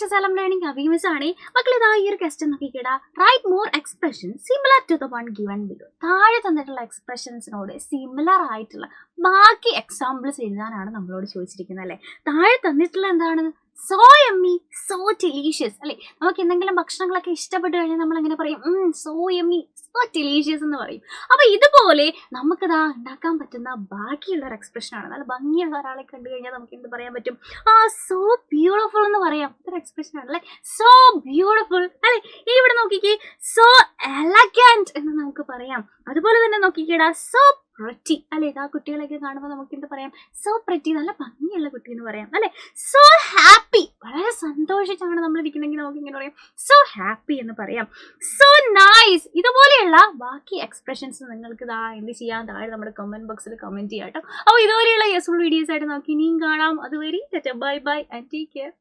To സലം learning അബീമിസ് ആണ്. മക്കൾ ഇതാ ഈ ഒരു ക്വസ്റ്റ്യൻ നോക്കിക്കേടാ. Write more expression similar to the one given below. താഴെ തന്നിട്ടുള്ള എക്സ്പ്രഷൻസിനോട് സിമിലർ ആയിട്ടുള്ള ബാക്കി എക്സാമ്പിൾസ് എഴുതാനാണ് നമ്മളോട് ചോദിച്ചിരിക്കുന്നത് അല്ലേ. താഴെ തന്നിട്ടുള്ള എന്താണ്? സോ യമ്മി, സോ ടെലീഷ്യസ് അല്ലെ. നമുക്ക് എന്തെങ്കിലും ഭക്ഷണങ്ങളൊക്കെ ഇഷ്ടപ്പെട്ട് കഴിഞ്ഞാൽ നമ്മൾ എങ്ങനെ പറയും? സോ യമ്മി, സോ ടെലീഷ്യസ് എന്ന് പറയും. അപ്പൊ ഇതുപോലെ നമുക്കിതാ ഉണ്ടാക്കാൻ പറ്റുന്ന ബാക്കിയുള്ള ഒരു എക്സ്പ്രഷൻ ആണ്. നല്ല ഭംഗിയുള്ള ഒരാളെ കണ്ടു കഴിഞ്ഞാൽ നമുക്ക് എന്ത് പറയാൻ പറ്റും? സോ ബ്യൂട്ടിഫുൾ എന്ന് പറയാം. ഇതൊരു എക്സ്പ്രഷൻ ആണ് അല്ലെ. സോ ബ്യൂട്ടിഫുൾ അല്ലെ. ഇവിടെ നോക്കിക്കേ, സോ എലഗന്റ് എന്ന് നമുക്ക് പറയാം. അതുപോലെ തന്നെ നോക്കിക്കേടാ, സോ പ്രിറ്റി അല്ലെ. ആ കുട്ടികളൊക്കെ കാണുമ്പോൾ നമുക്ക് എന്ത് പറയാം? സോ പ്രിറ്റി, നല്ല ഭംഗിയുള്ള കുട്ടി എന്ന് പറയാം അല്ലെ. സോ ഹാപ്പി, വളരെ സന്തോഷിച്ചാണ് നമ്മൾ ഇരിക്കുന്നെങ്കിൽ നമുക്ക് ഇങ്ങനെ പറയാം സോ ഹാപ്പി എന്ന് പറയാം. So nice. ഇതുപോലെയുള്ള ബാക്കി എക്സ്പ്രഷൻസ് നിങ്ങൾക്ക് എന്ത് ചെയ്യാം? താഴെ നമ്മുടെ കമന്റ് ബോക്സിൽ കമന്റ് ചെയ്യാം കേട്ടോ. അപ്പോൾ ഇതുപോലെയുള്ള യൂസ്ഫുൾ വീഡിയോസ് ആയിട്ട് നമുക്ക് ഇനിയും കാണാം. അതുവരെ bye bye and take care.